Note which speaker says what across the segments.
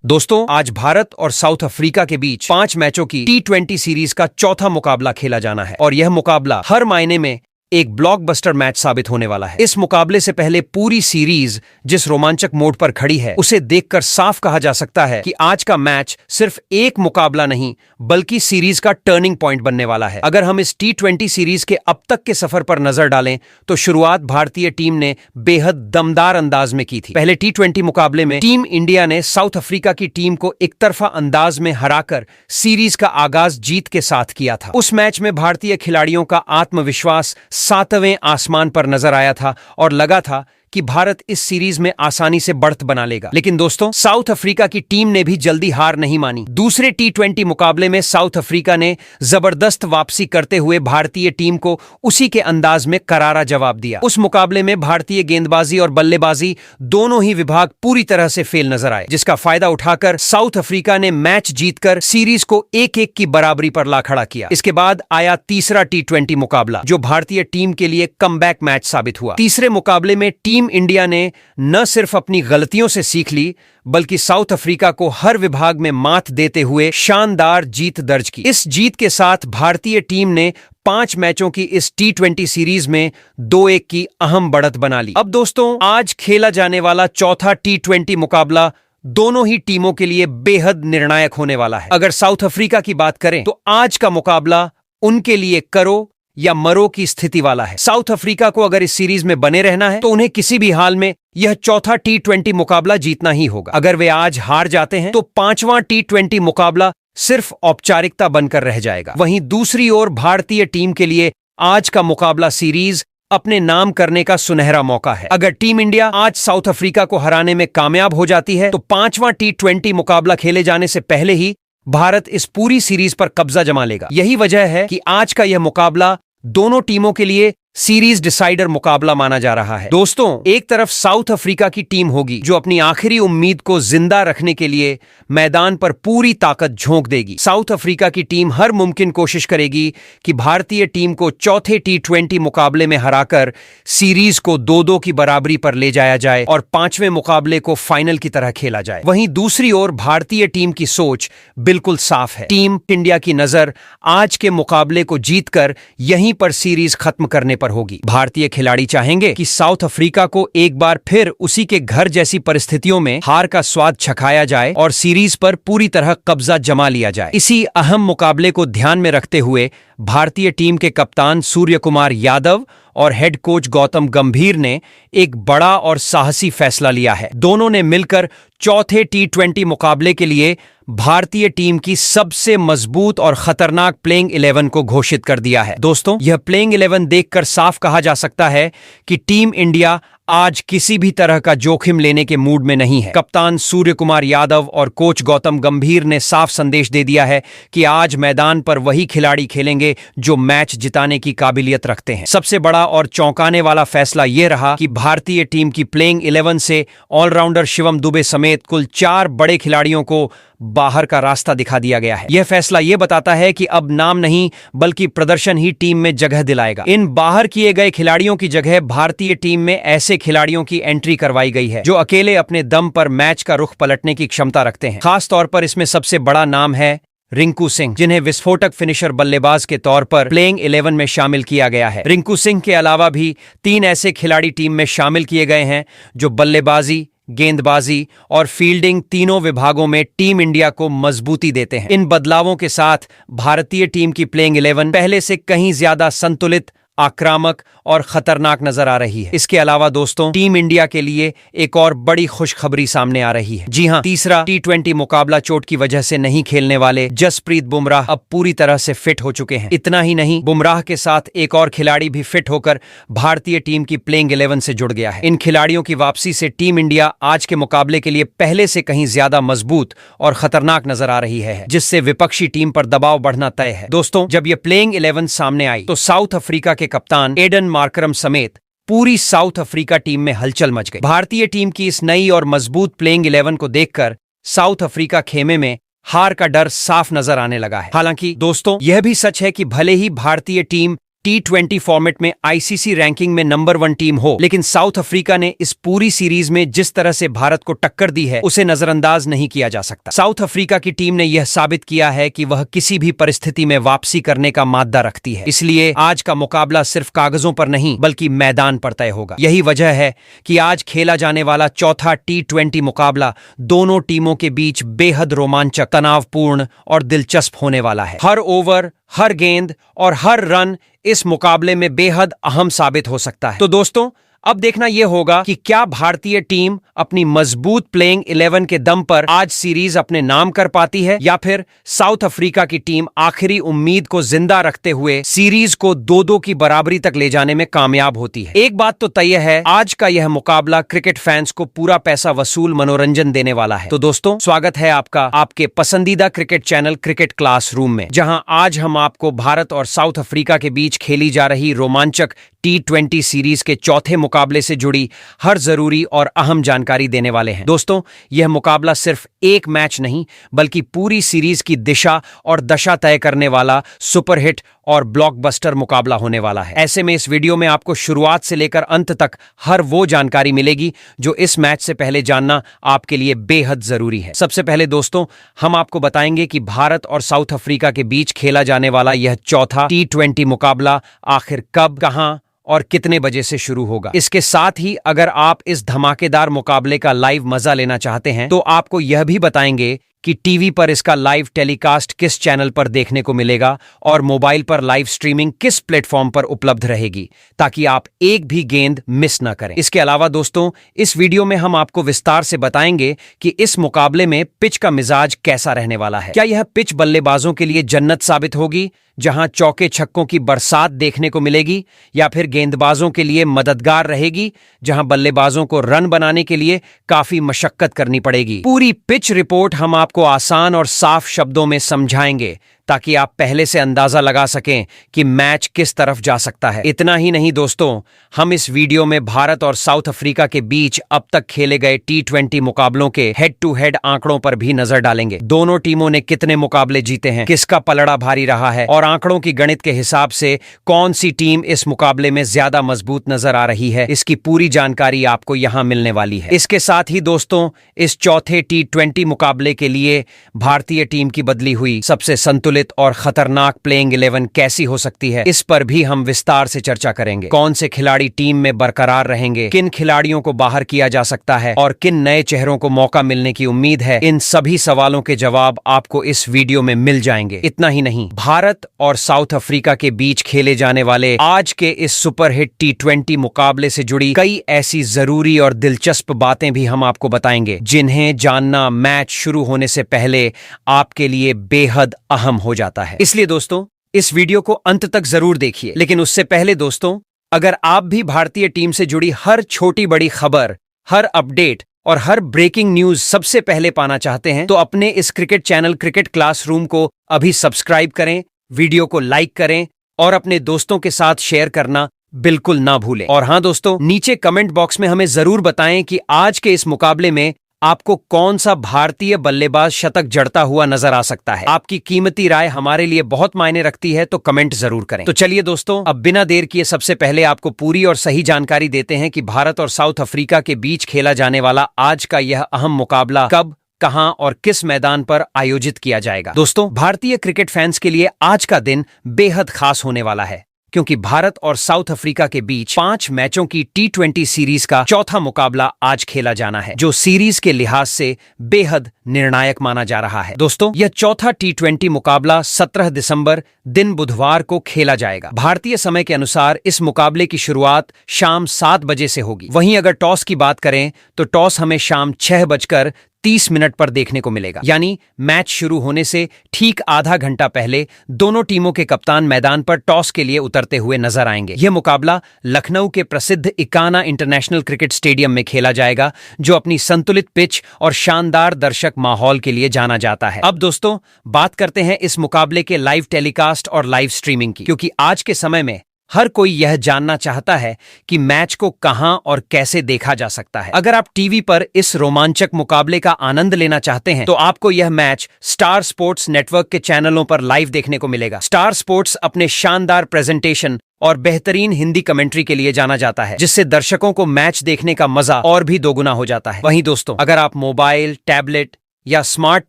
Speaker 1: दोस्तों, आज भारत और साउथ अफ्रीका के बीच 5 मैचों की T20 सीरीज का चौथा मुकाबला खेला जाना है और यह मुकाबला हर मायने में एक ब्लॉकबस्टर मैच साबित होने वाला है। इस मुकाबले से पहले पूरी सीरीज जिस रोमांचक मोड पर खड़ी है उसे देखकर साफ कहा जा सकता है कि आज का मैच सिर्फ एक मुकाबला नहीं बल्कि सीरीज का टर्निंग पॉइंट बनने वाला है। अगर हम इस T20 सीरीज के अब तक के सफर पर नजर डालें तो शुरुआत भारतीय टीम ने बेहद दमदार अंदाज में की थी। पहले T20 मुकाबले में टीम इंडिया ने साउथ अफ्रीका की टीम को एकतरफा अंदाज में हराकर सीरीज का आगाज जीत के साथ किया था। उस मैच में भारतीय खिलाड़ियों का आत्मविश्वास 7वें आसमान पर नजर आया था और लगा था कि भारत इस सीरीज में आसानी से बढ़त बना लेगा। लेकिन दोस्तों, साउथ अफ्रीका की टीम ने भी जल्दी हार नहीं मानी। दूसरे T20 मुकाबले में साउथ अफ्रीका ने जबरदस्त वापसी करते हुए भारतीय टीम को उसी के अंदाज में करारा जवाब दिया। उस मुकाबले में भारतीय गेंदबाजी और बल्लेबाजी दोनों ही विभाग पूरी तरह से फेल नजर आए, जिसका फायदा उठाकर साउथ अफ्रीका ने मैच जीतकर सीरीज को 1-1 की बराबरी पर ला खड़ा किया। इसके बाद आया तीसरा T20 मुकाबला जो भारतीय टीम के लिए कमबैक मैच साबित हुआ। तीसरे मुकाबले में टीम इंडिया ने न सिर्फ अपनी गलतियों से सीख ली बल्कि साउथ अफ्रीका को हर विभाग में मात देते हुए शानदार जीत दर्ज की। इस जीत के साथ भारतीय टीम ने 5 मैचों की इस T20 सीरीज में 2-1 की अहम बढ़त बना ली। अब दोस्तों, आज खेला जाने वाला चौथा T20 मुकाबला दोनों ही टीमों के लिए बेहद निर्णायक होने वाला है। अगर साउथ अफ्रीका की बात करें तो आज का मुकाबला उनके लिए करो या मरो की स्थिति वाला है। साउथ अफ्रीका को अगर इस सीरीज में बने रहना है तो उन्हें किसी भी हाल में यह चौथा T20 मुकाबला जीतना ही होगा। अगर वे आज हार जाते हैं तो 5वां T20 मुकाबला सिर्फ औपचारिकता बनकर रह जाएगा। वहीं दूसरी ओर भारतीय टीम के लिए आज का मुकाबला सीरीज अपने नाम करने का सुनहरा मौका है। अगर टीम इंडिया आज साउथ अफ्रीका को हराने में कामयाब हो जाती है तो 5वां T20 मुकाबला खेले जाने से पहले ही भारत इस पूरी सीरीज पर कब्जा जमा लेगा। यही वजह है कि आज का यह मुकाबला दोनों टीमों के लिए सीरीज डिसाइडर मुकाबला माना जा रहा है। दोस्तों, एक तरफ साउथ अफ्रीका की टीम होगी जो अपनी आखिरी उम्मीद को जिंदा रखने के लिए मैदान पर पूरी ताकत झोंक देगी। साउथ अफ्रीका की टीम हर मुमकिन कोशिश करेगी कि भारतीय टीम को चौथे T20 मुकाबले में हराकर सीरीज को 2-2 की बराबरी पर ले जाया जाए और 5वें मुकाबले को फाइनल की तरह खेला जाए। वहीं दूसरी ओर भारतीय टीम की सोच बिल्कुल साफ है। टीम इंडिया की नजर आज के मुकाबले को जीतकर यहीं पर सीरीज खत्म करने पर होगी। भारतीय खिलाड़ी चाहेंगे कि साउथ अफ्रीका को एक बार फिर उसी के घर जैसी परिस्थितियों में हार का स्वाद चखाया जाए और सीरीज पर पूरी तरह कब्जा जमा लिया जाए। इसी अहम मुकाबले को ध्यान में रखते हुए भारतीय टीम के कप्तान सूर्य कुमार यादव और हेड कोच गौतम गंभीर ने एक बड़ा और साहसी फैसला लिया है। दोनों ने मिलकर चौथे T20 मुकाबले के लिए भारतीय टीम की सबसे मजबूत और खतरनाक प्लेइंग 11 को घोषित कर दिया है। दोस्तों, यह प्लेइंग 11 देखकर साफ कहा जा सकता है कि टीम इंडिया आज किसी भी तरह का जोखिम लेने के मूड में नहीं है। कप्तान सूर्य कुमार यादव और कोच गौतम गंभीर ने साफ संदेश दे दिया है कि आज मैदान पर वही खिलाड़ी खेलेंगे जो मैच जिताने की काबिलियत रखते हैं। सबसे बड़ा और चौंकाने वाला फैसला यह रहा कि भारतीय टीम की प्लेइंग 11 से ऑलराउंडर शिवम दुबे समेत कुल 4 बड़े खिलाड़ियों को बाहर का रास्ता दिखा दिया गया है। यह फैसला यह बताता है कि अब नाम नहीं बल्कि प्रदर्शन ही टीम में जगह दिलाएगा। इन बाहर किए गए खिलाड़ियों की जगह भारतीय टीम में ऐसे खिलाड़ियों की एंट्री करवाई गई है जो अकेले अपने दम पर मैच का रुख पलटने की क्षमता रखते हैं। खास तौर पर इसमें सबसे बड़ा नाम है रिंकू सिंह, जिन्हें विस्फोटक फिनिशर बल्लेबाज के तौर पर प्लेइंग 11 में शामिल किया गया है। रिंकू सिंह के अलावा भी 3 ऐसे खिलाड़ी टीम में शामिल किए गए हैं जो बल्लेबाजी, गेंदबाजी और फील्डिंग तीनों विभागों में टीम इंडिया को मजबूती देते हैं। इन बदलावों के साथ भारतीय टीम की प्लेइंग 11 पहले से कहीं ज्यादा संतुलित, आक्रामक और खतरनाक नजर आ रही है। इसके अलावा दोस्तों, टीम इंडिया के लिए एक और बड़ी खुशखबरी सामने आ रही है। जी हां, तीसरा T20 मुकाबला चोट की वजह से नहीं खेलने वाले जसप्रीत बुमराह अब पूरी तरह से फिट हो चुके हैं। इतना ही नहीं, बुमराह के साथ एक और खिलाड़ी भी फिट होकर भारतीय टीम की प्लेइंग 11 से जुड़ गया है। इन खिलाड़ियों की वापसी से टीम इंडिया आज के मुकाबले के लिए पहले से कहीं ज्यादा मजबूत और खतरनाक नजर आ रही है, जिससे विपक्षी टीम पर दबाव बढ़ना तय है। दोस्तों, जब यह प्लेइंग 11 सामने आई तो साउथ अफ्रीका के कप्तान एडन मार्करम समेत पूरी साउथ अफ्रीका टीम में हलचल मच गई। भारतीय टीम की इस नई और मजबूत प्लेइंग 11 को देखकर साउथ अफ्रीका खेमे में हार का डर साफ नजर आने लगा है। हालांकि दोस्तों, यह भी सच है कि भले ही भारतीय टीम T20 फॉर्मेट में आईसीसी रैंकिंग में नंबर 1 टीम हो, लेकिन साउथ अफ्रीका ने इस पूरी सीरीज में जिस तरह से भारत को टक्कर दी है उसे नजरअंदाज नहीं किया जा सकता। साउथ अफ्रीका की टीम ने यह साबित किया है कि वह किसी भी परिस्थिति में वापसी करने का माद्दा रखती है। इसलिए आज का मुकाबला सिर्फ कागजों पर नहीं बल्कि मैदान पर तय होगा। यही वजह है कि आज खेला जाने वाला चौथा T20 मुकाबला दोनों टीमों के बीच बेहद रोमांचक, तनावपूर्ण और दिलचस्प होने वाला है। हर ओवर, हर गेंद और हर रन इस मुकाबले में बेहद अहम साबित हो सकता है। तो दोस्तों, अब देखना यह होगा कि क्या भारतीय टीम अपनी मजबूत प्लेइंग 11 के दम पर आज सीरीज अपने नाम कर पाती है, या फिर साउथ अफ्रीका की टीम आखिरी उम्मीद को जिंदा रखते हुए सीरीज को 2-2 की बराबरी तक ले जाने में कामयाब होती है। एक बात तो तय है, आज का यह मुकाबला क्रिकेट फैंस को पूरा पैसा वसूल मनोरंजन देने वाला है। तो दोस्तों, स्वागत है आपका आपके पसंदीदा क्रिकेट चैनल क्रिकेट क्लासरूम में, जहां आज हम आपको भारत और साउथ अफ्रीका के बीच खेली जा रही रोमांचक T20 सीरीज के चौथे मुकाबले से जुड़ी हर जरूरी और अहम जानकारी देने वाले हैं। दोस्तों, यह मुकाबला सिर्फ एक मैच नहीं बल्कि पूरी सीरीज की दिशा और दशा तय करने वाला सुपरहिट और ब्लॉकबस्टर मुकाबला होने वाला है। ऐसे में इस वीडियो में आपको शुरुआत से लेकर अंत तक हर वो जानकारी मिलेगी जो इस मैच से पहले जानना आपके लिए बेहद जरूरी है। सबसे पहले दोस्तों, हम आपको बताएंगे कि भारत और साउथ अफ्रीका के बीच खेला जाने वाला यह चौथा T20 मुकाबला आखिर कब, कहां और कितने बजे से शुरू होगा। इसके साथ ही अगर आप इस धमाकेदार मुकाबले का लाइव मजा लेना चाहते हैं तो आपको यह भी बताएंगे कि टीवी पर इसका लाइव टेलीकास्ट किस चैनल पर देखने को मिलेगा और मोबाइल पर लाइव स्ट्रीमिंग किस प्लेटफॉर्म पर उपलब्ध रहेगी, ताकि आप एक भी गेंद मिस न करें। इसके अलावा दोस्तों, इस वीडियो में हम आपको विस्तार से बताएंगे कि इस मुकाबले में पिच का मिजाज कैसा रहने वाला है। क्या यह पिच बल्लेबाजों के लिए जन्नत साबित होगी, जहां चौके छक्कों की बरसात देखने को मिलेगी, या फिर गेंदबाजों के लिए मददगार रहेगी, जहां बल्लेबाजों को रन बनाने के लिए काफी मशक्कत करनी पड़ेगी। पूरी पिच रिपोर्ट हम आपको आसान और साफ शब्दों में समझाएंगे ताकि आप पहले से अंदाजा लगा सकें कि मैच किस तरफ जा सकता है। इतना ही नहीं दोस्तों, हम इस वीडियो में भारत और साउथ अफ्रीका के बीच अब तक खेले गए T20 मुकाबलों के हेड टू हेड आंकड़ों पर भी नजर डालेंगे। दोनों टीमों ने कितने मुकाबले जीते हैं, किसका पलड़ा भारी रहा है और आंकड़ों की गणित के हिसाब से कौन सी टीम इस मुकाबले में ज्यादा मजबूत नजर आ रही है, इसकी पूरी जानकारी आपको यहां मिलने वाली है। इसके साथ ही दोस्तों, इस चौथे T20 मुकाबले के लिए भारतीय टीम की बदली हुई सबसे संतुलित और खतरनाक प्लेइंग 11 कैसी हो सकती है, इस पर भी हम विस्तार से चर्चा करेंगे। कौन से खिलाड़ी टीम में बरकरार रहेंगे, किन खिलाड़ियों को बाहर किया जा सकता है और किन नए चेहरों को मौका मिलने की उम्मीद है, इन सभी सवालों के जवाब आपको इस वीडियो में मिल जाएंगे। इतना ही नहीं, भारत और साउथ अफ्रीका के बीच खेले जाने वाले आज के इस सुपरहिट T20 मुकाबले से जुड़ी कई ऐसी जरूरी और दिलचस्प बातें भी हम आपको बताएंगे, जिन्हें जानना मैच शुरू होने से पहले आपके लिए बेहद अहम हो जाता है। इसलिए दोस्तों, इस वीडियो को अंत तक जरूर देखिए। लेकिन उससे पहले दोस्तों, अगर आप भी भारतीय टीम से जुड़ी हर छोटी बड़ी खबर, हर अपडेट और हर ब्रेकिंग न्यूज सबसे पहले पाना चाहते हैं तो अपने इस क्रिकेट चैनल क्रिकेट क्लासरूम को अभी सब्सक्राइब करें, वीडियो को लाइक करें और अपने दोस्तों के साथ शेयर करना बिल्कुल ना भूलें। और हाँ दोस्तों, नीचे कमेंट बॉक्स में हमें जरूर बताएं कि आज के इस मुकाबले में आपको कौन सा भारतीय बल्लेबाज शतक जड़ता हुआ नजर आ सकता है। आपकी कीमती राय हमारे लिए बहुत मायने रखती है, तो कमेंट जरूर करें। तो चलिए दोस्तों, अब बिना देर किए सबसे पहले आपको पूरी और सही जानकारी देते हैं कि भारत और साउथ अफ्रीका के बीच खेला जाने वाला आज का यह अहम मुकाबला कब, कहां और किस मैदान पर आयोजित किया जाएगा। दोस्तों, भारतीय क्रिकेट फैंस के लिए आज का दिन बेहद खास होने वाला है, क्योंकि भारत और साउथ अफ्रीका के बीच 5 मैचों की T20 सीरीज का चौथा मुकाबला आज खेला जाना है, जो सीरीज के लिहाज से बेहद निर्णायक माना जा रहा है। दोस्तों, यह चौथा T20 मुकाबला 17 दिसंबर दिन बुधवार को खेला जाएगा। भारतीय समय के अनुसार इस मुकाबले की शुरुआत शाम 7 बजे से होगी। वहीं अगर टॉस की बात करें तो टॉस हमें शाम 6:30 पर देखने को मिलेगा, यानी मैच शुरू होने से ठीक आधा घंटा पहले दोनों टीमों के कप्तान मैदान पर टॉस के लिए उतरते हुए नजर आएंगे। यह मुकाबला लखनऊ के प्रसिद्ध इकाना इंटरनेशनल क्रिकेट स्टेडियम में खेला जाएगा, जो अपनी संतुलित पिच और शानदार दर्शक माहौल के लिए जाना जाता है। अब दोस्तों, बात करते हैं इस मुकाबले के लाइव टेलीकास्ट और लाइव स्ट्रीमिंग की, क्योंकि आज के समय में हर कोई यह जानना चाहता है कि मैच को कहां और कैसे देखा जा सकता है। अगर आप टीवी पर इस रोमांचक मुकाबले का आनंद लेना चाहते हैं तो आपको यह मैच स्टार स्पोर्ट्स नेटवर्क के चैनलों पर लाइव देखने को मिलेगा। स्टार स्पोर्ट्स अपने शानदार प्रेजेंटेशन और बेहतरीन हिंदी कमेंट्री के लिए जाना जाता है, जिससे दर्शकों को मैच देखने का मजा और भी दोगुना हो जाता है। वहीं दोस्तों, अगर आप मोबाइल, टैबलेट या स्मार्ट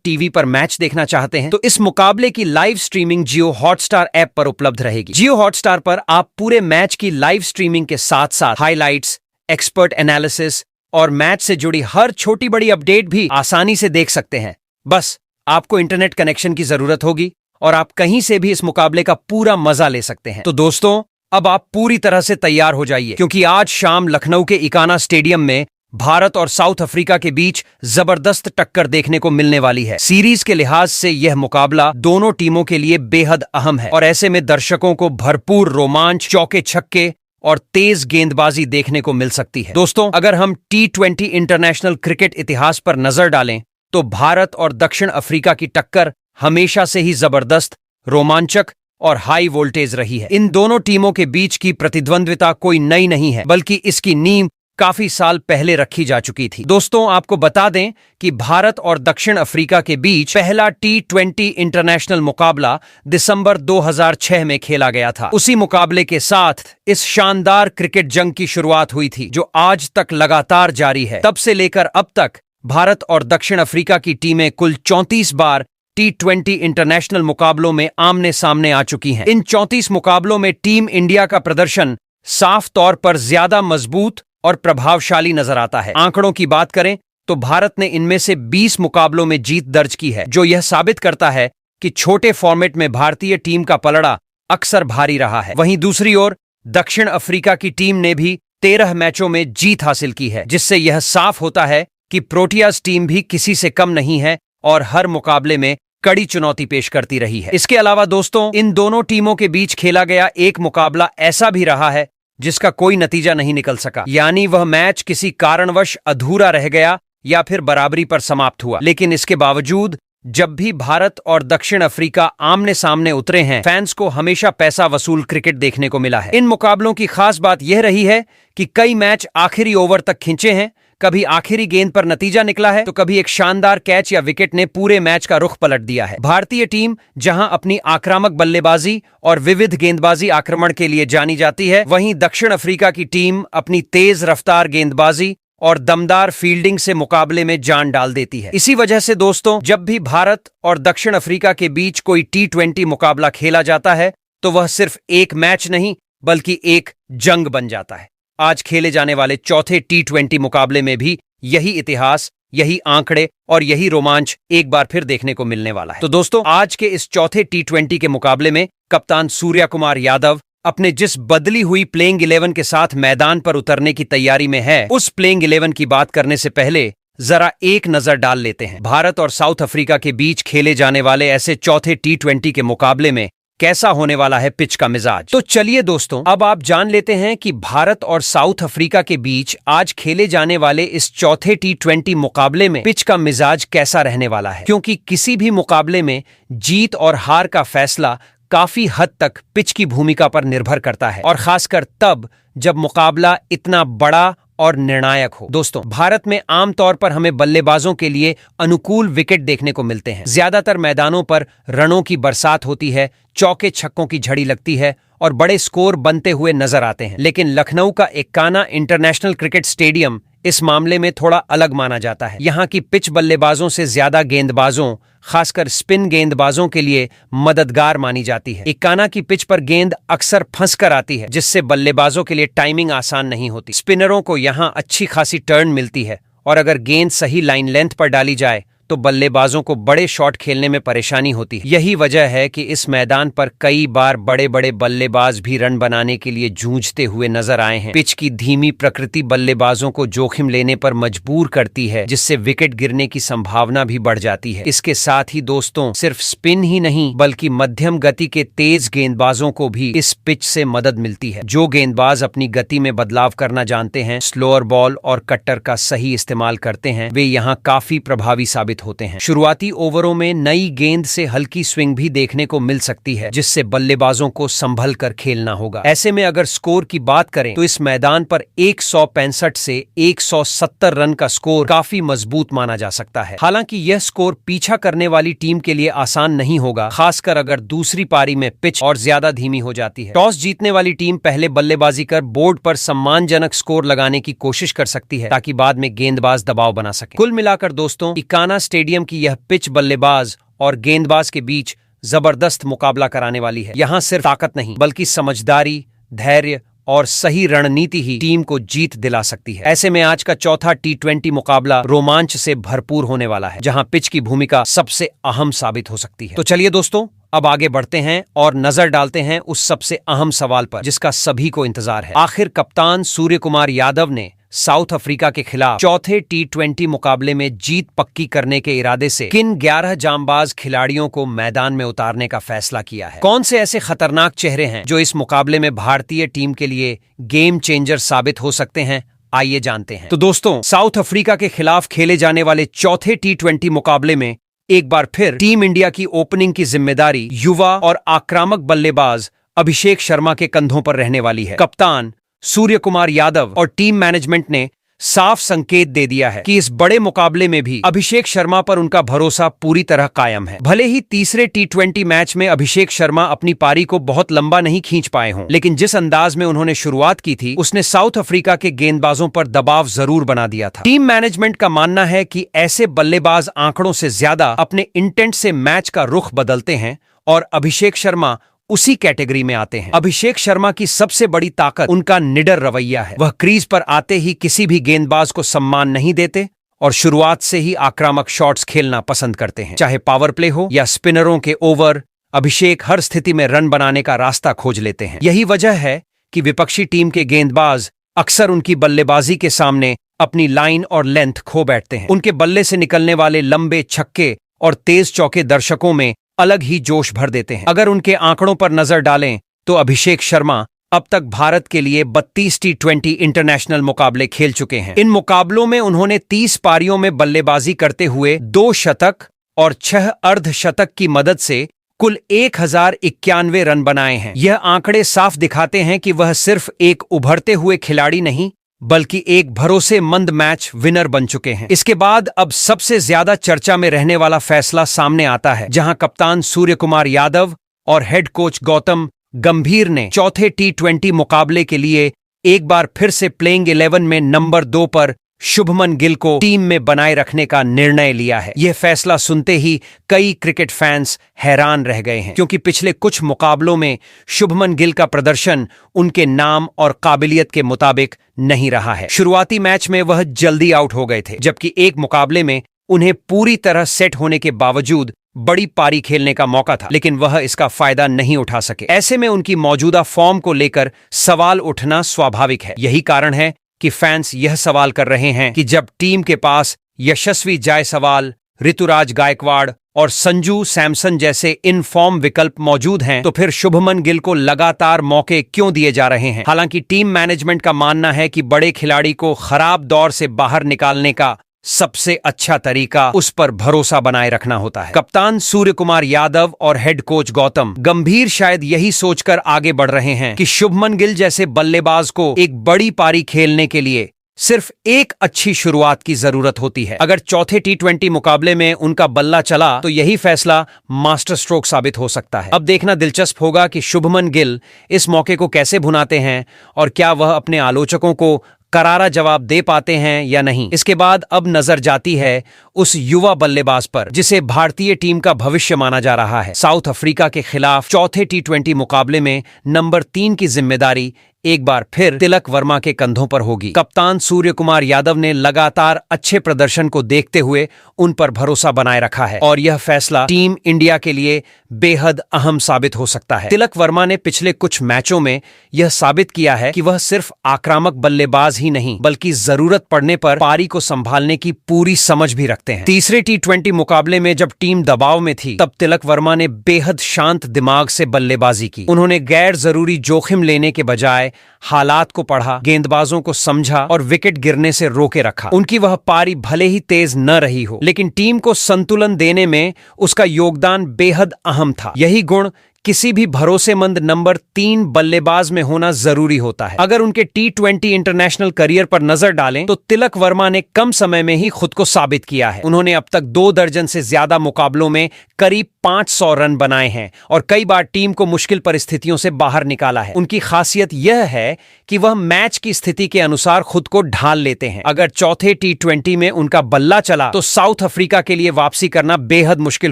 Speaker 1: टीवी पर मैच देखना चाहते हैं तो इस मुकाबले की लाइव स्ट्रीमिंग जियो हॉटस्टार ऐप पर उपलब्ध रहेगी। जियो हॉटस्टार पर आप पूरे मैच की लाइव स्ट्रीमिंग के साथ साथ हाइलाइट्स, एक्सपर्ट एनालिसिस और मैच से जुड़ी हर छोटी बड़ी अपडेट भी आसानी से देख सकते हैं। बस आपको इंटरनेट कनेक्शन की जरूरत होगी और आप कहीं से भी इस मुकाबले का पूरा मजा ले सकते हैं। तो दोस्तों, अब आप पूरी तरह से तैयार हो जाइए, क्योंकि आज शाम लखनऊ के इकाना स्टेडियम में भारत और साउथ अफ्रीका के बीच जबरदस्त टक्कर देखने को मिलने वाली है। सीरीज के लिहाज से यह मुकाबला दोनों टीमों के लिए बेहद अहम है और ऐसे में दर्शकों को भरपूर रोमांच, चौके छक्के और तेज गेंदबाजी देखने को मिल सकती है। दोस्तों, अगर हम T20 इंटरनेशनल क्रिकेट इतिहास पर नजर डालें तो भारत और दक्षिण अफ्रीका की टक्कर हमेशा से ही जबरदस्त, रोमांचक और हाई वोल्टेज रही है। इन दोनों टीमों के बीच की प्रतिद्वंद्विता कोई नई नहीं है, बल्कि इसकी नींव काफी साल पहले रखी जा चुकी थी। दोस्तों, आपको बता दें कि भारत और दक्षिण अफ्रीका के बीच पहला T20 इंटरनेशनल मुकाबला दिसंबर 2006 में खेला गया था। उसी मुकाबले के साथ इस शानदार क्रिकेट जंग की शुरुआत हुई थी, जो आज तक लगातार जारी है। तब से लेकर अब तक भारत और दक्षिण अफ्रीका की टीमें कुल 34 बार T20 इंटरनेशनल मुकाबलों में आमने सामने आ चुकी हैं। इन 34 मुकाबलों में टीम इंडिया का प्रदर्शन साफ तौर पर ज्यादा मजबूत और प्रभावशाली नजर आता है। आंकड़ों की बात करें तो भारत ने इनमें से 20 मुकाबलों में जीत दर्ज की है, जो यह साबित करता है कि छोटे फॉर्मेट में भारतीय टीम का पलड़ा अक्सर भारी रहा है। वहीं दूसरी ओर दक्षिण अफ्रीका की टीम ने भी 13 मैचों में जीत हासिल की है, जिससे यह साफ होता है कि प्रोटियाज टीम भी किसी से कम नहीं है और हर मुकाबले में कड़ी चुनौती पेश करती रही है। इसके अलावा दोस्तों, इन दोनों टीमों के बीच खेला गया एक मुकाबला ऐसा भी रहा है जिसका कोई नतीजा नहीं निकल सका, यानी वह मैच किसी कारणवश अधूरा रह गया या फिर बराबरी पर समाप्त हुआ। लेकिन इसके बावजूद जब भी भारत और दक्षिण अफ्रीका आमने सामने उतरे हैं, फैंस को हमेशा पैसा वसूल क्रिकेट देखने को मिला है। इन मुकाबलों की खास बात यह रही है कि कई मैच आखिरी ओवर तक खिंचे हैं, कभी आखिरी गेंद पर नतीजा निकला है तो कभी एक शानदार कैच या विकेट ने पूरे मैच का रुख पलट दिया है। भारतीय टीम जहां अपनी आक्रामक बल्लेबाजी और विविध गेंदबाजी आक्रमण के लिए जानी जाती है, वहीं दक्षिण अफ्रीका की टीम अपनी तेज रफ्तार गेंदबाजी और दमदार फील्डिंग से मुकाबले में जान डाल देती है। इसी वजह से दोस्तों, जब भी भारत और दक्षिण अफ्रीका के बीच कोई T20 मुकाबला खेला जाता है तो वह सिर्फ एक मैच नहीं बल्कि एक जंग बन जाता है। आज खेले जाने वाले चौथे T20 मुकाबले में भी यही इतिहास, यही आंकड़े और यही रोमांच एक बार फिर देखने को मिलने वाला है। तो दोस्तों, आज के इस चौथे T20 के मुकाबले में कप्तान सूर्या कुमार यादव अपने जिस बदली हुई प्लेइंग 11 के साथ मैदान पर उतरने की तैयारी में है, उस प्लेइंग 11 की बात करने से पहले जरा एक नजर डाल लेते हैं भारत और साउथ अफ्रीका के बीच खेले जाने वाले ऐसे चौथे T20 के मुकाबले में कैसा होने वाला है पिच का मिजाज। तो चलिए दोस्तों, अब आप जान लेते हैं कि भारत और साउथ अफ्रीका के बीच आज खेले जाने वाले इस चौथे T20 मुकाबले में पिच का मिजाज कैसा रहने वाला है, क्योंकि किसी भी मुकाबले में जीत और हार का फैसला काफी हद तक पिच की भूमिका पर निर्भर करता है, और खासकर तब जब मुकाबला इतना बड़ा और निर्णायक हो। दोस्तों, भारत में आमतौर पर हमें बल्लेबाजों के लिए अनुकूल विकेट देखने को मिलते हैं। ज्यादातर मैदानों पर रनों की बरसात होती है, चौके छक्कों की झड़ी लगती है और बड़े स्कोर बनते हुए नजर आते हैं। लेकिन लखनऊ का इकाना इंटरनेशनल क्रिकेट स्टेडियम इस मामले में थोड़ा अलग माना जाता है। यहाँ की पिच बल्लेबाजों से ज्यादा गेंदबाजों, खासकर स्पिन गेंदबाजों के लिए मददगार मानी जाती है। इकाना की पिच पर गेंद अक्सर फंस कर आती है, जिससे बल्लेबाजों के लिए टाइमिंग आसान नहीं होती। स्पिनरों को यहाँ अच्छी खासी टर्न मिलती है और अगर गेंद सही लाइन लेंथ पर डाली जाए तो बल्लेबाजों को बड़े शॉट खेलने में परेशानी होती है। यही वजह है कि इस मैदान पर कई बार बड़े बड़े बल्लेबाज भी रन बनाने के लिए जूझते हुए नजर आए हैं। पिच की धीमी प्रकृति बल्लेबाजों को जोखिम लेने पर मजबूर करती है, जिससे विकेट गिरने की संभावना भी बढ़ जाती है। इसके साथ ही दोस्तों, सिर्फ स्पिन ही नहीं बल्कि मध्यम गति के तेज गेंदबाजों को भी इस पिच से मदद मिलती है। जो गेंदबाज अपनी गति में बदलाव करना जानते हैं, स्लोअर बॉल और कट्टर का सही इस्तेमाल करते हैं, वे यहाँ काफी प्रभावी साबित साबित होते हैं। शुरुआती ओवरों में नई गेंद से हल्की स्विंग भी देखने को मिल सकती है, जिससे बल्लेबाजों को संभल कर खेलना होगा। ऐसे में अगर स्कोर की बात करें तो इस मैदान पर 165 से 170 रन का स्कोर काफी मजबूत माना जा सकता है। हालांकि यह स्कोर पीछा करने वाली टीम के लिए आसान नहीं होगा, खासकर अगर दूसरी पारी में पिच और ज्यादा धीमी हो जाती है। टॉस जीतने वाली टीम पहले बल्लेबाजी कर बोर्ड पर सम्मानजनक स्कोर लगाने की कोशिश कर सकती है, ताकि बाद में गेंदबाज दबाव बना सके। कुल मिलाकर दोस्तों, इकाना स्टेडियम की यह पिच बल्लेबाज और गेंदबाज के बीच जबरदस्त मुकाबला कराने वाली है। यहां सिर्फ ताकत नहीं, बल्कि समझदारी, धैर्य और सही रणनीति ही टीम को जीत दिला सकती है। ऐसे में आज का चौथा T20 मुकाबला रोमांच से भरपूर होने वाला है, जहां पिच की भूमिका सबसे अहम साबित हो सकती है। तो चलिए दोस्तों, अब आगे बढ़ते हैं और नजर डालते हैं उस सबसे अहम सवाल पर, जिसका सभी को इंतजार है। आखिर कप्तान सूर्य कुमार यादव ने साउथ अफ्रीका के खिलाफ चौथे T20 मुकाबले में जीत पक्की करने के इरादे से किन 11 जांबाज खिलाड़ियों को मैदान में उतारने का फैसला किया है? कौन से ऐसे खतरनाक चेहरे हैं जो इस मुकाबले में भारतीय टीम के लिए गेम चेंजर साबित हो सकते हैं? आइए जानते हैं। तो दोस्तों, साउथ अफ्रीका के खिलाफ खेले जाने वाले चौथे T20 मुकाबले में एक बार फिर टीम इंडिया की ओपनिंग की जिम्मेदारी युवा और आक्रामक बल्लेबाज अभिषेक शर्मा के कंधों पर रहने वाली है। कप्तान सूर्य कुमार यादव और टीम मैनेजमेंट ने साफ संकेत दे दिया है कि इस बड़े मुकाबले में भी अभिषेक शर्मा पर उनका भरोसा पूरी तरह कायम है। भले ही तीसरे T20 मैच में अभिषेक शर्मा अपनी पारी को बहुत लंबा नहीं खींच पाए हों, लेकिन जिस अंदाज में उन्होंने शुरुआत की थी, उसने साउथ अफ्रीका के गेंदबाजों पर दबाव जरूर बना दिया था। टीम मैनेजमेंट का मानना है कि ऐसे बल्लेबाज आंकड़ों से ज्यादा अपने इंटेंट से मैच का रुख बदलते हैं, और अभिषेक शर्मा उसी कैटेगरी में आते हैं। अभिषेक शर्मा की सबसे बड़ी ताकत उनका निडर रवैया है। वह क्रीज पर आते ही किसी भी गेंदबाज को सम्मान नहीं देते और शुरुआत से ही आक्रामक शॉट्स खेलना पसंद करते हैं। चाहे पावर प्ले हो या स्पिनरों के ओवर, अभिषेक हर स्थिति में रन बनाने का रास्ता खोज लेते हैं। यही वजह है कि विपक्षी टीम के गेंदबाज अक्सर उनकी बल्लेबाजी के सामने अपनी लाइन और लेंथ खो बैठते हैं। उनके बल्ले से निकलने वाले लंबे छक्के और तेज चौके दर्शकों में अलग ही जोश भर देते हैं। अगर उनके आंकड़ों पर नजर डालें तो अभिषेक शर्मा अब तक भारत के लिए 32 T20 इंटरनेशनल मुकाबले खेल चुके हैं। इन मुकाबलों में उन्होंने 30 पारियों में बल्लेबाजी करते हुए 2 शतक और 6 अर्धशतक की मदद से कुल 1091 रन बनाए हैं। यह आंकड़े साफ दिखाते हैं कि वह सिर्फ एक उभरते हुए खिलाड़ी नहीं, बल्कि एक भरोसेमंद मैच विनर बन चुके हैं। इसके बाद अब सबसे ज्यादा चर्चा में रहने वाला फैसला सामने आता है, जहां कप्तान सूर्य कुमार यादव और हेड कोच गौतम गंभीर ने चौथे T20 मुकाबले के लिए एक बार फिर से प्लेइंग 11 में नंबर 2 पर शुभमन गिल को टीम में बनाए रखने का निर्णय लिया है। यह फैसला सुनते ही कई क्रिकेट फैंस हैरान रह गए हैं, क्योंकि पिछले कुछ मुकाबलों में शुभमन गिल का प्रदर्शन उनके नाम और काबिलियत के मुताबिक नहीं रहा है। शुरुआती मैच में वह जल्दी आउट हो गए थे, जबकि एक मुकाबले में उन्हें पूरी तरह सेट होने के बावजूद बड़ी पारी खेलने का मौका था, लेकिन वह इसका फायदा नहीं उठा सके। ऐसे में उनकी मौजूदा फॉर्म को लेकर सवाल उठना स्वाभाविक है। यही कारण है कि फैंस यह सवाल कर रहे हैं कि जब टीम के पास यशस्वी जायसवाल, ऋतुराज गायकवाड़ और संजू सैमसन जैसे इन फॉर्म विकल्प मौजूद हैं, तो फिर शुभमन गिल को लगातार मौके क्यों दिए जा रहे हैं? हालांकि टीम मैनेजमेंट का मानना है कि बड़े खिलाड़ी को खराब दौर से बाहर निकालने का सबसे अच्छा तरीका उस पर भरोसा बनाए रखना होता है। कप्तान सूर्य कुमार यादव और हेड कोच गौतम गंभीर शायद यही सोचकर आगे बढ़ रहे हैं कि शुभमन गिल जैसे बल्लेबाज को एक बड़ी पारी खेलने के लिए सिर्फ एक अच्छी शुरुआत की जरूरत होती है। अगर चौथे T20 मुकाबले में उनका बल्ला चला तो यही फैसला मास्टर स्ट्रोक साबित हो सकता है। अब देखना दिलचस्प होगा कि शुभमन गिल इस मौके को कैसे भुनाते हैं और क्या वह अपने आलोचकों को करारा जवाब दे पाते हैं या नहीं। इसके बाद अब नजर जाती है उस युवा बल्लेबाज पर जिसे भारतीय टीम का भविष्य माना जा रहा है। साउथ अफ्रीका के खिलाफ चौथे T20 मुकाबले में नंबर 3 की जिम्मेदारी एक बार फिर तिलक वर्मा के कंधों पर होगी। कप्तान सूर्य कुमार यादव ने लगातार अच्छे प्रदर्शन को देखते हुए उन पर भरोसा बनाए रखा है और यह फैसला टीम इंडिया के लिए बेहद अहम साबित हो सकता है। तिलक वर्मा ने पिछले कुछ मैचों में यह साबित किया है कि वह सिर्फ आक्रामक बल्लेबाज ही नहीं, बल्कि जरूरत पड़ने पर पारी को संभालने की पूरी समझ भी रखते हैं। तीसरे T20 मुकाबले में जब टीम दबाव में थी, तब तिलक वर्मा ने बेहद शांत दिमाग से बल्लेबाजी की। उन्होंने गैर जरूरी जोखिम लेने के बजाय बजाय हालात को पढ़ा, गेंदबाजों को समझा और विकेट गिरने से रोके रखा। उनकी वह पारी भले ही तेज न रही हो, लेकिन टीम को संतुलन देने में उसका योगदान बेहद अहम था। यही गुण किसी भी भरोसेमंद नंबर 3 बल्लेबाज में होना जरूरी होता है। अगर उनके T20 इंटरनेशनल करियर पर नजर डालें तो तिलक वर्मा ने कम समय में ही खुद को साबित किया है। उन्होंने अब तक 2 दर्जन से ज्यादा मुकाबलों में करीब 500 रन बनाए हैं और कई बार टीम को मुश्किल परिस्थितियों से बाहर निकाला है। उनकी खासियत यह है कि वह मैच की स्थिति के अनुसार खुद को ढाल लेते हैं। अगर चौथे T20 में उनका बल्ला चला तो साउथ अफ्रीका के लिए वापसी करना बेहद मुश्किल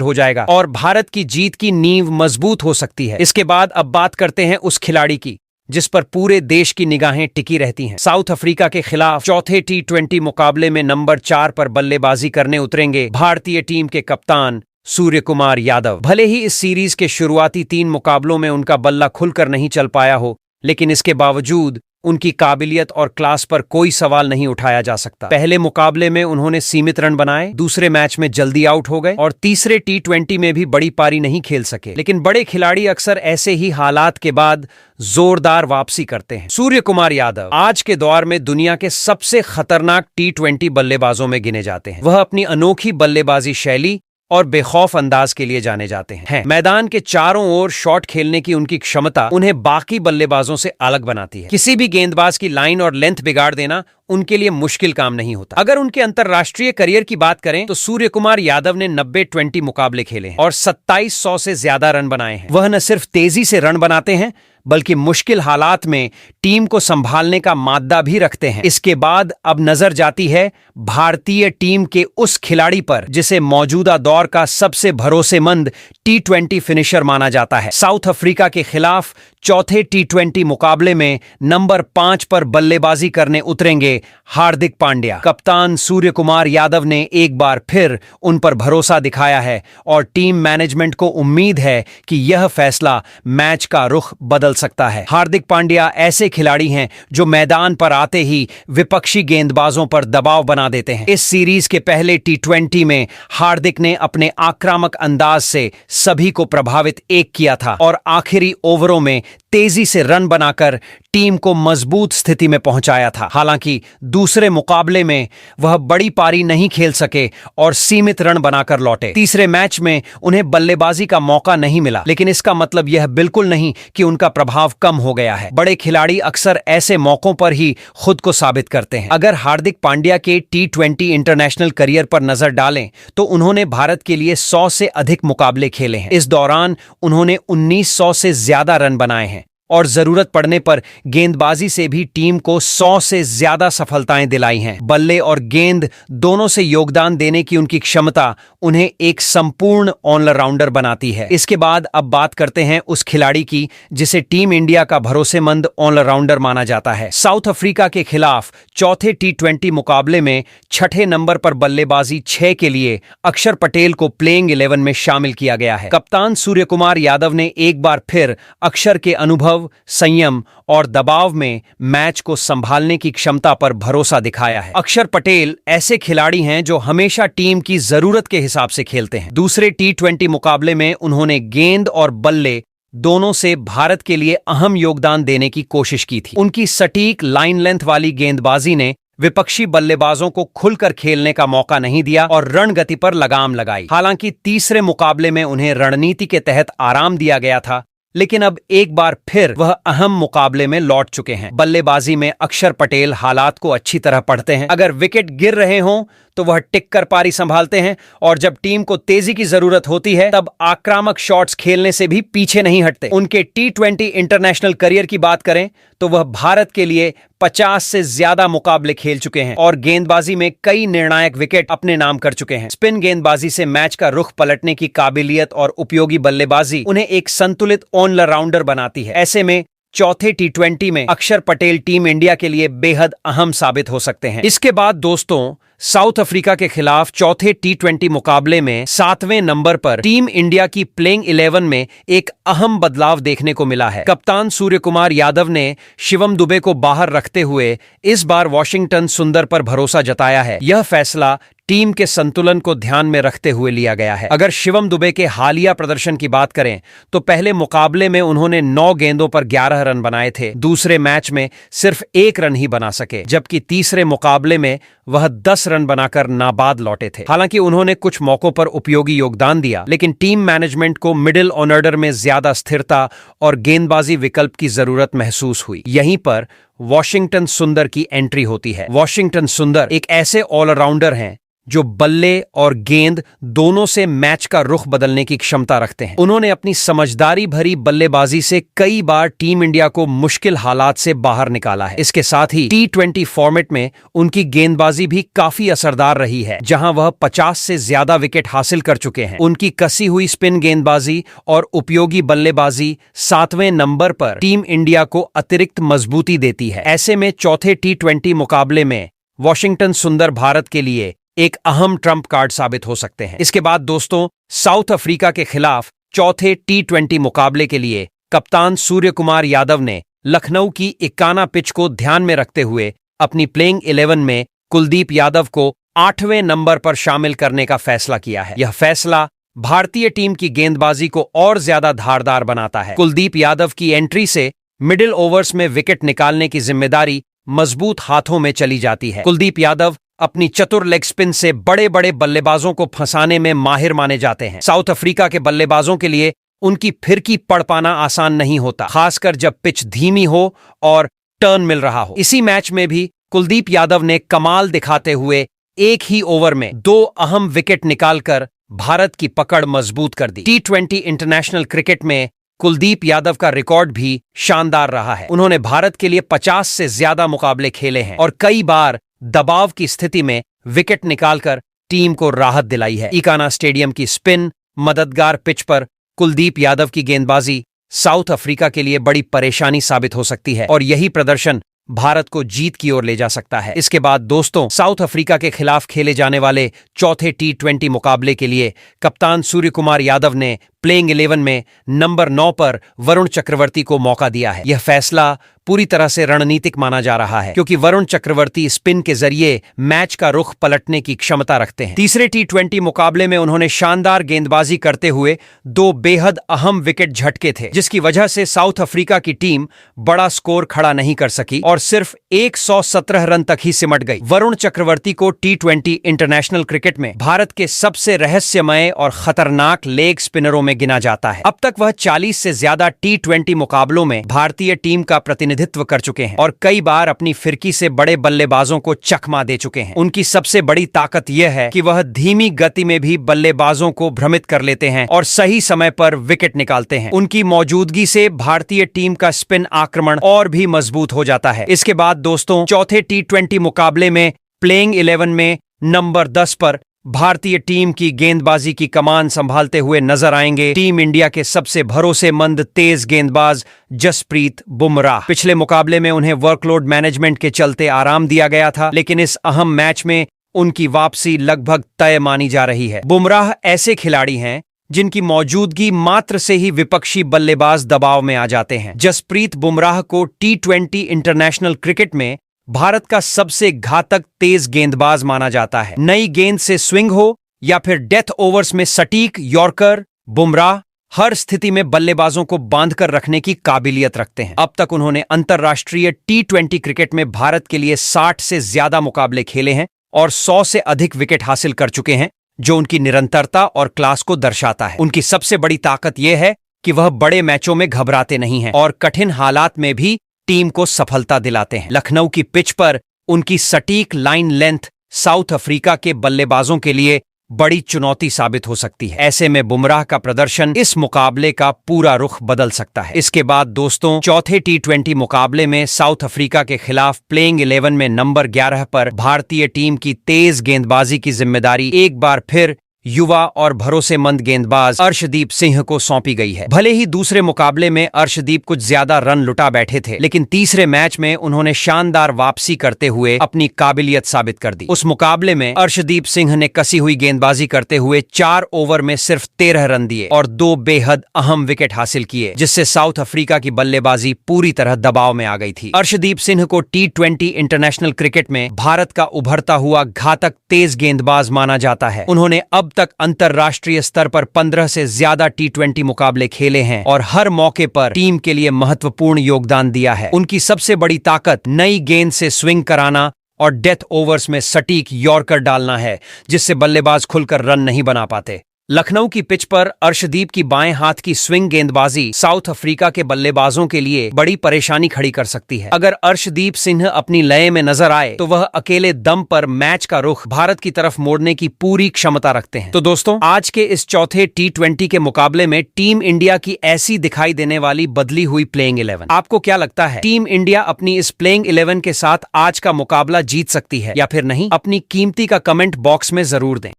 Speaker 1: हो जाएगा और भारत की जीत की नींव मजबूत हो सकती है। इसके बाद अब बात करते हैं उस खिलाड़ी की जिस पर पूरे देश की निगाहें टिकी रहती हैं। साउथ अफ्रीका के खिलाफ चौथे T20 मुकाबले में नंबर 4 पर बल्लेबाजी करने उतरेंगे भारतीय टीम के कप्तान सूर्य कुमार यादव। भले ही इस सीरीज के शुरुआती 3 मुकाबलों में उनका बल्ला खुलकर नहीं चल पाया हो, लेकिन इसके बावजूद उनकी काबिलियत और क्लास पर कोई सवाल नहीं उठाया जा सकता। पहले मुकाबले में उन्होंने सीमित रन बनाए, दूसरे मैच में जल्दी आउट हो गए और तीसरे T20 में भी बड़ी पारी नहीं खेल सके। लेकिन बड़े खिलाड़ी अक्सर ऐसे ही हालात के बाद जोरदार वापसी करते हैं। सूर्य कुमार यादव आज के दौर में दुनिया के सबसे खतरनाक T20 बल्लेबाजों में गिने जाते हैं। वह अपनी अनोखी बल्लेबाजी शैली और बेखौफ अंदाज के लिए जाने जाते हैं। मैदान के चारों ओर शॉट खेलने की उनकी क्षमता उन्हें बाकी बल्लेबाजों से अलग बनाती है। किसी भी गेंदबाज की लाइन और लेंथ बिगाड़ देना उनके लिए मुश्किल काम नहीं होता। अगर उनके अंतरराष्ट्रीय करियर की बात करें तो सूर्य कुमार यादव ने 90-20 मुकाबले खेले हैं और 2700 से ज्यादा रन बनाए हैं। वह न सिर्फ तेजी से रन बनाते हैं बल्कि मुश्किल हालात में टीम को संभालने का माद्दा भी रखते हैं। इसके बाद अब नजर जाती है भारतीय टीम के उस खिलाड़ी पर जिसे मौजूदा दौर का सबसे भरोसेमंद T20 फिनिशर माना जाता है। साउथ अफ्रीका के खिलाफ चौथे T20 मुकाबले में नंबर 5 पर बल्लेबाजी करने उतरेंगे हार्दिक पांड्या। कप्तान सूर्य कुमार यादव ने एक बार फिर उन पर भरोसा दिखाया है और टीम मैनेजमेंट को उम्मीद है कि यह फैसला मैच का रुख बदल सकता है। हार्दिक पांड्या ऐसे खिलाड़ी हैं जो मैदान पर आते ही विपक्षी गेंदबाजों पर दबाव बना देते हैं। इस सीरीज के पहले T20 में हार्दिक ने अपने आक्रामक अंदाज से सभी को प्रभावित किया था और आखिरी ओवरों में तेजी से रन बनाकर टीम को मजबूत स्थिति में पहुंचाया था। हालांकि दूसरे मुकाबले में वह बड़ी पारी नहीं खेल सके और सीमित रन बनाकर लौटे। तीसरे मैच में उन्हें बल्लेबाजी का मौका नहीं मिला, लेकिन इसका मतलब यह बिल्कुल नहीं कि उनका प्रभाव कम हो गया है। बड़े खिलाड़ी अक्सर ऐसे मौकों पर ही खुद को साबित करते हैं। अगर हार्दिक पांड्या के T20 इंटरनेशनल करियर पर नजर डालें तो उन्होंने भारत के लिए 100 से अधिक मुकाबले खेले हैं। इस दौरान उन्होंने 1900 से ज्यादा रन बनाए हैं और जरूरत पड़ने पर गेंदबाजी से भी टीम को 100 से ज्यादा सफलताएं दिलाई हैं। बल्ले और गेंद दोनों से योगदान देने की उनकी क्षमता उन्हें एक संपूर्ण ऑलराउंडर बनाती है। इसके बाद अब बात करते हैं उस खिलाड़ी की जिसे टीम इंडिया का भरोसेमंद ऑलराउंडर माना जाता है। साउथ अफ्रीका के खिलाफ चौथे T20 मुकाबले में छठे नंबर पर बल्लेबाजी 6 के लिए अक्षर पटेल को प्लेइंग 11 में शामिल किया गया है। कप्तान सूर्य कुमार यादव ने एक बार फिर अक्षर के अनुभव, संयम और दबाव में मैच को संभालने की क्षमता पर भरोसा दिखाया है। अक्षर पटेल ऐसे खिलाड़ी हैं जो हमेशा टीम की जरूरत के हिसाब से खेलते हैं। दूसरे T20 मुकाबले में उन्होंने गेंद और बल्ले दोनों से भारत के लिए अहम योगदान देने की कोशिश की थी। उनकी सटीक लाइन लेंथ वाली गेंदबाजी ने विपक्षी बल्लेबाजों को खुलकर खेलने का मौका नहीं दिया और रण गति पर लगाम लगाई। हालांकि तीसरे मुकाबले में उन्हें रणनीति के तहत आराम दिया गया था, लेकिन अब एक बार फिर वह अहम मुकाबले में लौट चुके हैं। बल्लेबाजी में अक्षर पटेल हालात को अच्छी तरह पढ़ते हैं। अगर विकेट गिर रहे हों तो वह टिक कर पारी संभालते हैं और जब टीम को तेजी की जरूरत होती है तब आक्रामक शॉट्स खेलने से भी पीछे नहीं हटते। उनके T20 इंटरनेशनल करियर की बात करें तो वह भारत के लिए 50 से ज्यादा मुकाबले खेल चुके हैं और गेंदबाजी में कई निर्णायक विकेट अपने नाम कर चुके हैं। स्पिन गेंदबाजी से मैच का रुख पलटने की काबिलियत और उपयोगी बल्लेबाजी उन्हें एक संतुलित ऑलराउंडर बनाती है। ऐसे में चौथे T20 में अक्षर पटेल टीम इंडिया के लिए बेहद अहम साबित हो सकते हैं। इसके बाद दोस्तों साउथ अफ्रीका के खिलाफ चौथे टी20 मुकाबले में 7वें नंबर पर टीम इंडिया की प्लेइंग 11 में एक अहम बदलाव देखने को मिला है। कप्तान सूर्य कुमार यादव ने शिवम दुबे को बाहर रखते हुए इस बार वॉशिंगटन सुंदर पर भरोसा जताया है। यह फैसला टीम के संतुलन को ध्यान में रखते हुए लिया गया है। अगर शिवम दुबे के हालिया प्रदर्शन की बात करें तो पहले मुकाबले में उन्होंने 9 गेंदों पर 11 रन बनाए थे। दूसरे मैच में सिर्फ 1 रन ही बना सके, जबकि तीसरे मुकाबले में वह 10 रन बनाकर नाबाद लौटे थे। हालांकि उन्होंने कुछ मौकों पर उपयोगी योगदान दिया, लेकिन टीम मैनेजमेंट को मिडिल ऑर्डर में ज्यादा स्थिरता और गेंदबाजी विकल्प की जरूरत महसूस हुई। यहीं पर वॉशिंगटन सुंदर की एंट्री होती है। वॉशिंगटन सुंदर एक ऐसे ऑलराउंडर हैं जो बल्ले और गेंद दोनों से मैच का रुख बदलने की क्षमता रखते हैं। उन्होंने अपनी समझदारी भरी बल्लेबाजी से कई बार टीम इंडिया को मुश्किल हालात से बाहर निकाला है। इसके साथ ही टी20 फॉर्मेट में उनकी गेंदबाजी भी काफी असरदार रही है, जहां वह 50 से ज्यादा विकेट हासिल कर चुके हैं। उनकी कसी हुई स्पिन गेंदबाजी और उपयोगी बल्लेबाजी 7वें नंबर पर टीम इंडिया को अतिरिक्त मजबूती देती है। ऐसे में चौथे टी20 मुकाबले में वॉशिंगटन सुंदर भारत के लिए एक अहम ट्रम्प कार्ड साबित हो सकते हैं। इसके बाद दोस्तों, साउथ अफ्रीका के खिलाफ चौथे टी20 मुकाबले के लिए कप्तान सूर्य कुमार यादव ने लखनऊ की इक्काना पिच को ध्यान में रखते हुए अपनी प्लेइंग 11 में कुलदीप यादव को 8वें नंबर पर शामिल करने का फैसला किया है। यह फैसला भारतीय टीम की गेंदबाजी को और ज्यादा धारदार बनाता है। कुलदीप यादव की एंट्री से मिडिल ओवर्स में विकेट निकालने की जिम्मेदारी मजबूत हाथों में चली जाती है। कुलदीप यादव अपनी चतुर लेग स्पिन से बड़े बड़े बल्लेबाजों को फंसाने में माहिर माने जाते हैं। साउथ अफ्रीका के बल्लेबाजों के लिए उनकी फिरकी पड़ पाना आसान नहीं होता, खासकर जब पिच धीमी हो और टर्न मिल रहा हो। इसी मैच में भी कुलदीप यादव ने कमाल दिखाते हुए एक ही ओवर में 2 अहम विकेट निकालकर भारत की पकड़ मजबूत कर दी। टी20 इंटरनेशनल क्रिकेट में कुलदीप यादव का रिकॉर्ड भी शानदार रहा है। उन्होंने भारत के लिए 50 से ज्यादा मुकाबले खेले हैं और कई बार दबाव की स्थिति में विकेट निकालकर टीम को राहत दिलाई है। इकाना स्टेडियम की स्पिन मददगार पिच पर कुलदीप यादव की गेंदबाजी साउथ अफ्रीका के लिए बड़ी परेशानी साबित हो सकती है और यही प्रदर्शन भारत को जीत की ओर ले जा सकता है। इसके बाद दोस्तों, साउथ अफ्रीका के खिलाफ खेले जाने वाले चौथे टी20 मुकाबले के लिए कप्तान सूर्य कुमार यादव ने प्लेइंग 11 में नंबर 9 पर वरुण चक्रवर्ती को मौका दिया है। यह फैसला पूरी तरह से रणनीतिक माना जा रहा है, क्योंकि वरुण चक्रवर्ती स्पिन के जरिए मैच का रुख पलटने की क्षमता रखते हैं। तीसरे टी20 मुकाबले में उन्होंने शानदार गेंदबाजी करते हुए 2 बेहद अहम विकेट झटके थे, जिसकी वजह से साउथ अफ्रीका की टीम बड़ा स्कोर खड़ा नहीं कर सकी और सिर्फ 117 रन तक ही सिमट गई। वरुण चक्रवर्ती को टी20 इंटरनेशनल क्रिकेट में भारत के सबसे रहस्यमय और खतरनाक लेग स्पिनरों में गिना जाता है। अब तक वह 40 से ज्यादा टी20 मुकाबलों में भारतीय टीम का प्रतिनिधित्व कर चुके हैं और कई बार अपनी फिरकी से बड़े बल्लेबाजों को चकमा दे चुके हैं। उनकी सबसे बड़ी ताकत यह है कि वह धीमी गति में भी बल्लेबाजों को भ्रमित कर लेते हैं और सही समय पर विकेट निकालते हैं। उनकी मौजूदगी से भारतीय टीम का स्पिन आक्रमण और भी मजबूत हो जाता है। इसके बाद दोस्तों, चौथे टी20 मुकाबले में प्लेइंग 11 में नंबर 10 पर भारतीय टीम की गेंदबाजी की कमान संभालते हुए नजर आएंगे टीम इंडिया के सबसे भरोसेमंद तेज गेंदबाज जसप्रीत बुमराह। पिछले मुकाबले में उन्हें वर्कलोड मैनेजमेंट के चलते आराम दिया गया था, लेकिन इस अहम मैच में उनकी वापसी लगभग तय मानी जा रही है। बुमराह ऐसे खिलाड़ी हैं जिनकी मौजूदगी मात्र से ही विपक्षी बल्लेबाज दबाव में आ जाते हैं। जसप्रीत बुमराह को टी20 इंटरनेशनल क्रिकेट में भारत का सबसे घातक तेज गेंदबाज माना जाता है। नई गेंद से स्विंग हो या फिर डेथ ओवर्स में सटीक यॉर्कर, बुमराह हर स्थिति में बल्लेबाजों को बांधकर रखने की काबिलियत रखते हैं। अब तक उन्होंने अंतर्राष्ट्रीय टी20 क्रिकेट में भारत के लिए 60 से ज्यादा मुकाबले खेले हैं और 100 से अधिक विकेट हासिल कर चुके हैं, जो उनकी निरंतरता और क्लास को दर्शाता है। उनकी सबसे बड़ी ताकत यह है कि वह बड़े मैचों में घबराते नहीं हैं और कठिन हालात में भी टीम को सफलता दिलाते हैं। लखनऊ की पिच पर उनकी सटीक लाइन लेंथ साउथ अफ्रीका के बल्लेबाजों के लिए बड़ी चुनौती साबित हो सकती है। ऐसे में बुमराह का प्रदर्शन इस मुकाबले का पूरा रुख बदल सकता है। इसके बाद दोस्तों, चौथे टी20 मुकाबले में साउथ अफ्रीका के खिलाफ प्लेइंग 11 में नंबर 11 पर भारतीय टीम की तेज गेंदबाजी की जिम्मेदारी एक बार फिर युवा और भरोसेमंद गेंदबाज अर्शदीप सिंह को सौंपी गई है। भले ही दूसरे मुकाबले में अर्शदीप कुछ ज्यादा रन लुटा बैठे थे, लेकिन तीसरे मैच में उन्होंने शानदार वापसी करते हुए अपनी काबिलियत साबित कर दी। उस मुकाबले में अर्शदीप सिंह ने कसी हुई गेंदबाजी करते हुए 4 ओवर में सिर्फ 13 रन दिए और 2 बेहद अहम विकेट हासिल किए, जिससे साउथ अफ्रीका की बल्लेबाजी पूरी तरह दबाव में आ गई थी। अर्शदीप सिंह को T20 इंटरनेशनल क्रिकेट में भारत का उभरता हुआ घातक तेज गेंदबाज माना जाता है। उन्होंने अब तक अंतरराष्ट्रीय स्तर पर 15 से ज्यादा T20 मुकाबले खेले हैं और हर मौके पर टीम के लिए महत्वपूर्ण योगदान दिया है। उनकी सबसे बड़ी ताकत नई गेंद से स्विंग कराना और डेथ ओवर्स में सटीक यॉर्कर डालना है, जिससे बल्लेबाज खुलकर रन नहीं बना पाते। लखनऊ की पिच पर अर्शदीप की बाएं हाथ की स्विंग गेंदबाजी साउथ अफ्रीका के बल्लेबाजों के लिए बड़ी परेशानी खड़ी कर सकती है। अगर अर्शदीप सिंह अपनी लय में नजर आए तो वह अकेले दम पर मैच का रुख भारत की तरफ मोड़ने की पूरी क्षमता रखते हैं। तो दोस्तों, आज के इस चौथे T20 के मुकाबले में टीम इंडिया की ऐसी दिखाई देने वाली बदली हुई प्लेइंग 11, आपको क्या लगता है? टीम इंडिया अपनी इस प्लेइंग 11 के साथ आज का मुकाबला जीत सकती है या फिर नहीं? अपनी कीमती का कमेंट बॉक्स में जरूर दें।